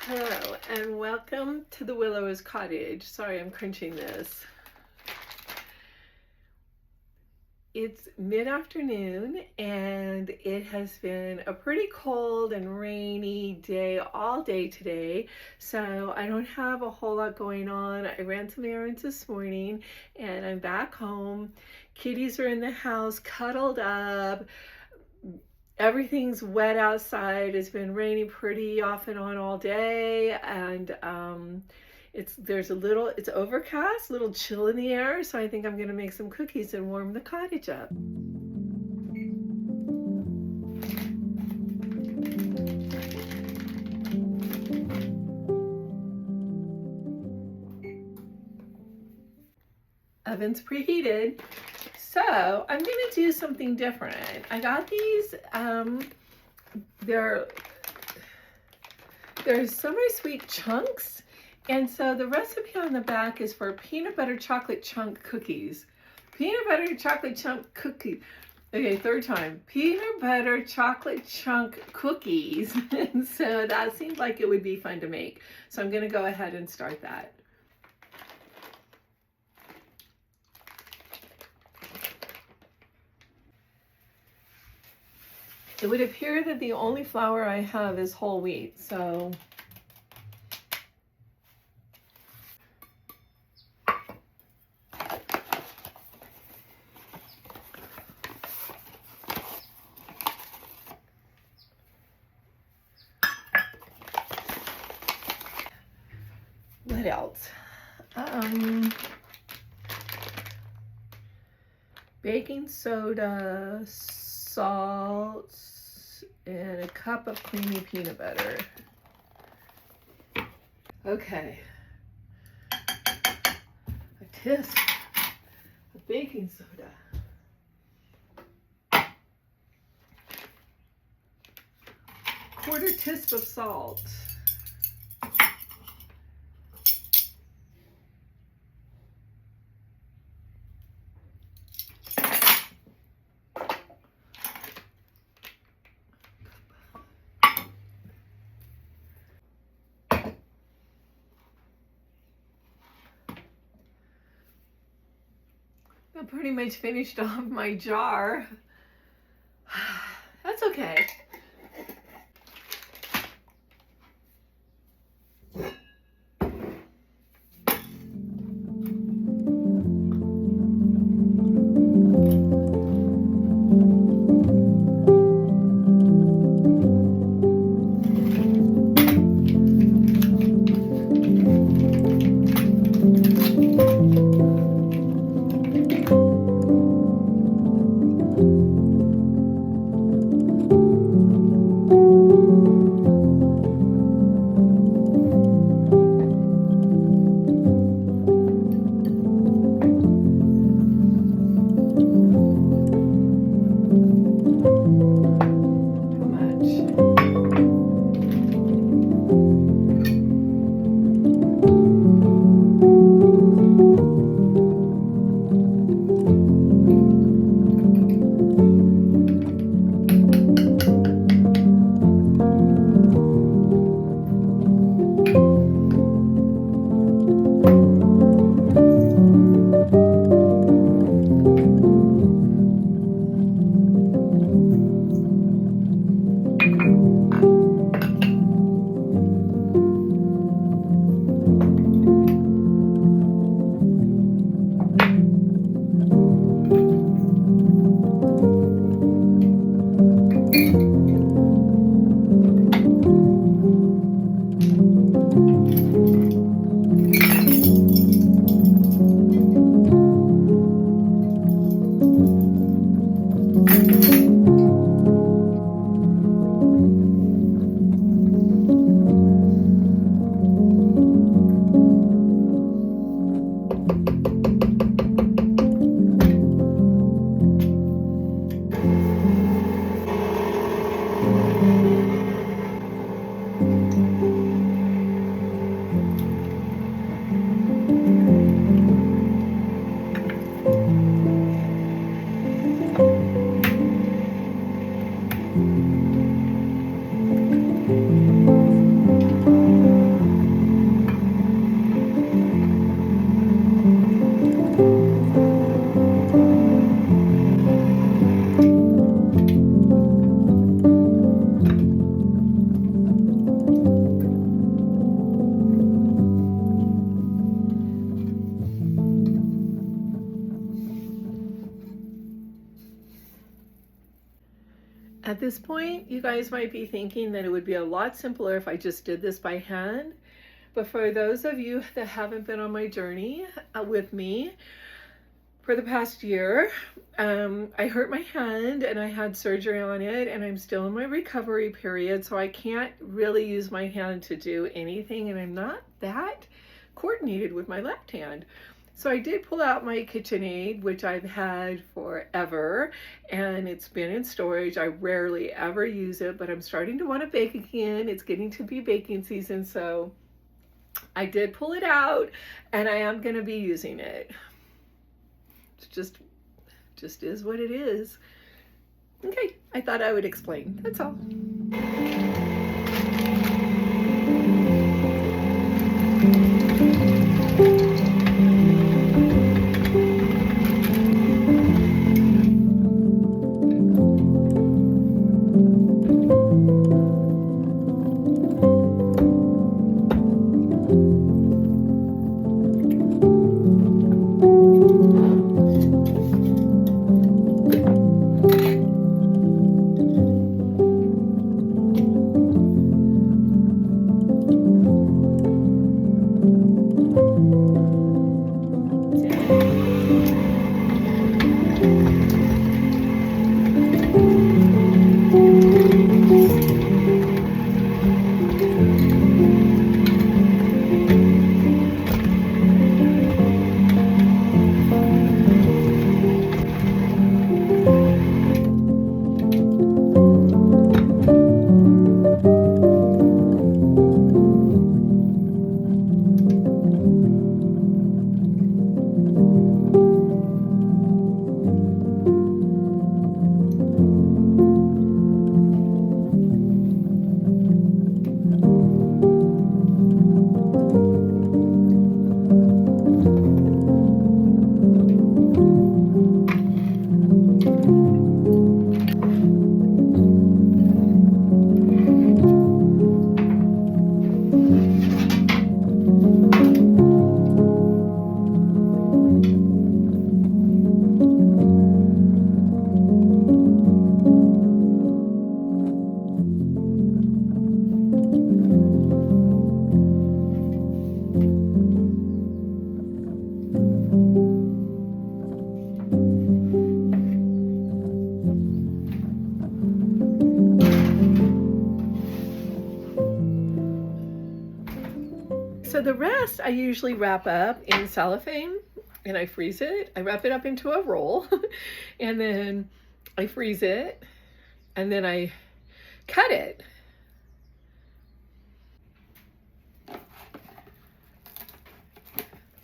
Hello and welcome to the Willow's Cottage. Sorry, I'm crunching this. It's mid-afternoon and it has been a pretty cold and rainy day all day today, so I don't have a whole lot going on. I ran some errands this morning and I'm back home. Kitties are in the house cuddled up. Everything's wet outside. It's been raining pretty off and on all day, and it's overcast, a little chill in the air, so I think I'm gonna make some cookies and warm the cottage up. Oven's preheated. So I'm gonna do something different. I got these, they're semi-sweet chunks, and so the recipe on the back is for peanut butter chocolate chunk cookies. Peanut butter chocolate chunk cookie. Okay, third time. Peanut butter chocolate chunk cookies. And so that seemed like it would be fun to make. So I'm gonna go ahead and start that. It would appear that the only flour I have is whole wheat, so what else? Baking soda, salt, and a cup of creamy peanut butter. Okay. A teaspoon of baking soda. Quarter teaspoon of salt. I pretty much finished off my jar. That's okay. this point, you guys might be thinking that it would be a lot simpler if I just did this by hand. But for those of you that haven't been on my journey with me for the past year, I hurt my hand and I had surgery on it, and I'm still in my recovery period, so I can't really use my hand to do anything, and I'm not that coordinated with my left hand. So I did pull out my KitchenAid, which I've had forever, and it's been in storage. I rarely ever use it, but I'm starting to want to bake again. It's getting to be baking season, so I did pull it out, and I am going to be using it. It's just is what it is. Okay, I thought I would explain. That's all. So the rest I usually wrap up in cellophane and I freeze it. I wrap it up into a roll and then I freeze it and then I cut it.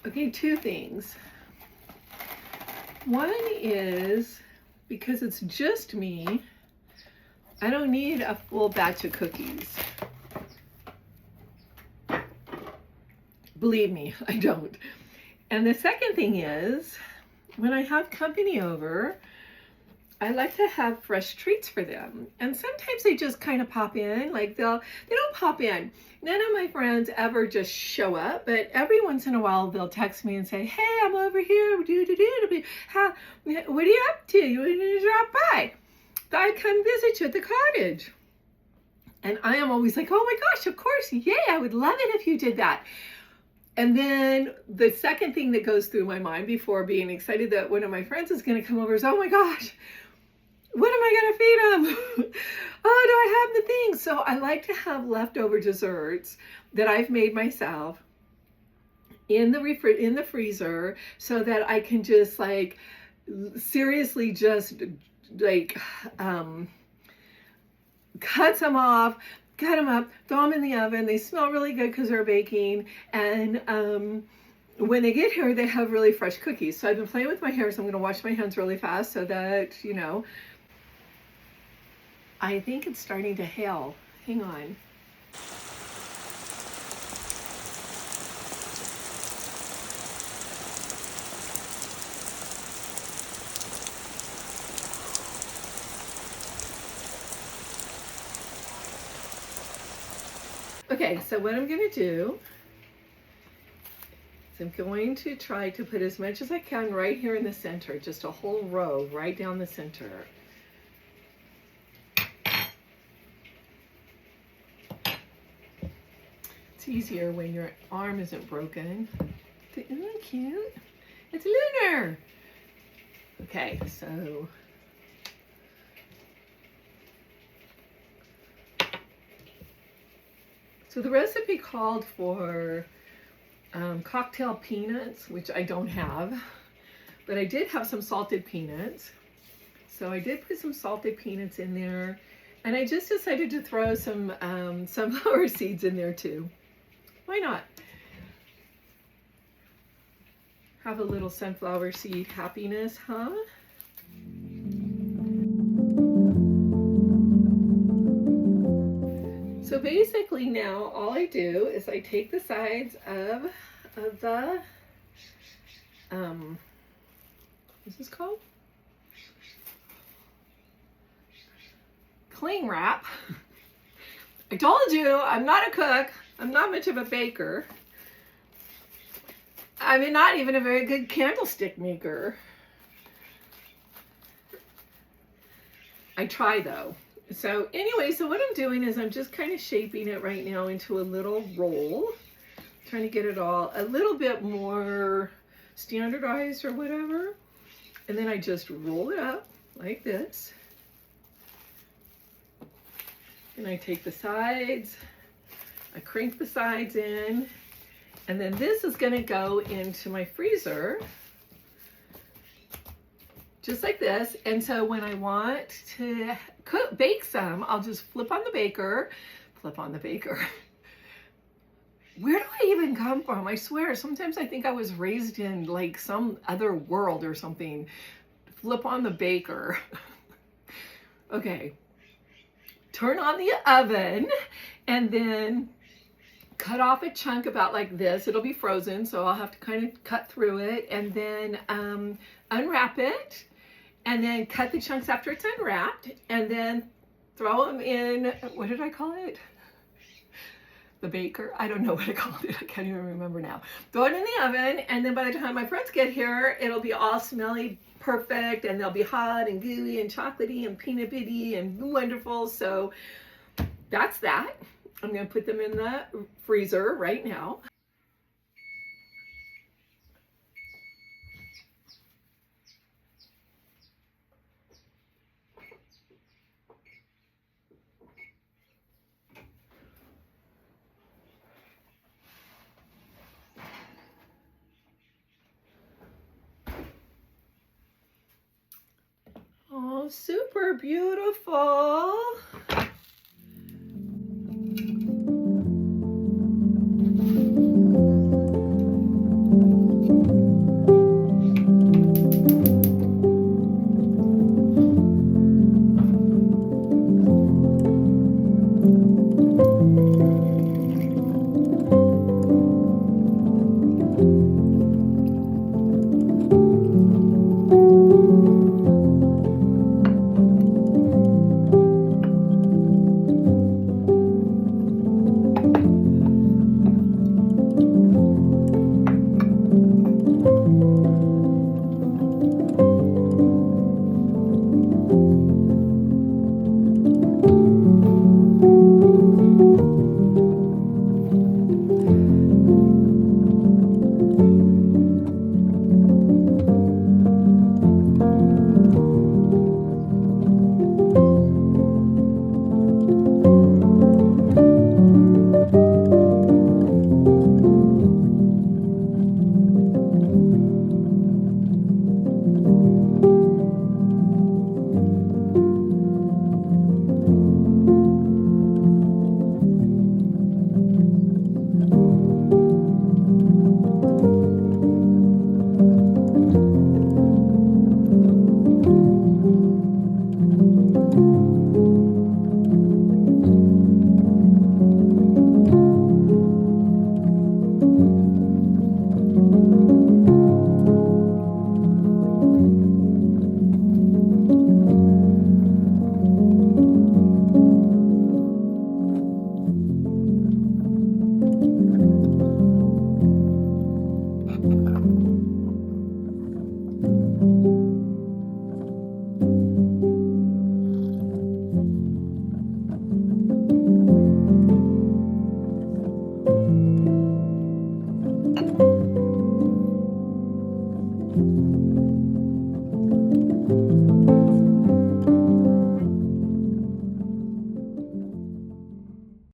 Okay, two things. One is, because it's just me, I don't need a full batch of cookies. Believe me, I don't. And the second thing is, when I have company over, I like to have fresh treats for them. And sometimes they just kind of pop in, like they don't pop in. None of my friends ever just show up, but every once in a while they'll text me and say, hey, I'm over here. What are you up to? You want to drop by? I come visit you at the cottage. And I am always like, oh my gosh, of course. Yay, I would love it if you did that. And then the second thing that goes through my mind before being excited that one of my friends is going to come over is, oh my gosh, what am I going to feed them? Oh, do I have the things? So I like to have leftover desserts that I've made myself in the freezer so that I can just like seriously just like cut some off, cut them up, throw them in the oven. They smell really good because they're baking. And when they get here, they have really fresh cookies. So I've been playing with my hair, so I'm going to wash my hands really fast so that, you know, I think it's starting to hail. Hang on. Okay, so what I'm going to do is I'm going to try to put as much as I can right here in the center, just a whole row right down the center. It's easier when your arm isn't broken. Isn't that cute? It's Lunar. Okay, so the recipe called for cocktail peanuts, which I don't have, but I did have some salted peanuts. So I did put some salted peanuts in there, and I just decided to throw some sunflower seeds in there too. Why not? Have a little sunflower seed happiness, huh? So basically now all I do is I take the sides of the, what's this called? Cling wrap. I told you I'm not a cook. I'm not much of a baker. I mean, not even a very good candlestick maker. I try though. So anyway, so what I'm doing is I'm just kind of shaping it right now into a little roll. Trying to get it all a little bit more standardized or whatever. And then I just roll it up like this. And I take the sides, I crank the sides in, and then this is going to go into my freezer, just like this. And so when I want to bake some, I'll just flip on the baker. Where do I even come from? I swear, sometimes I think I was raised in like some other world or something. Flip on the baker. Okay. Turn on the oven and then cut off a chunk about like this. It'll be frozen, so I'll have to kind of cut through it, and then unwrap it, and then cut the chunks after it's unwrapped, and then throw them in, what did I call it? The baker? I don't know what I called it. I can't even remember now. Throw it in the oven, and then by the time my friends get here, it'll be all smelly perfect, and they'll be hot and gooey and chocolatey and peanut bitty and wonderful. So that's that. I'm going to put them in the freezer right now. Oh, super beautiful.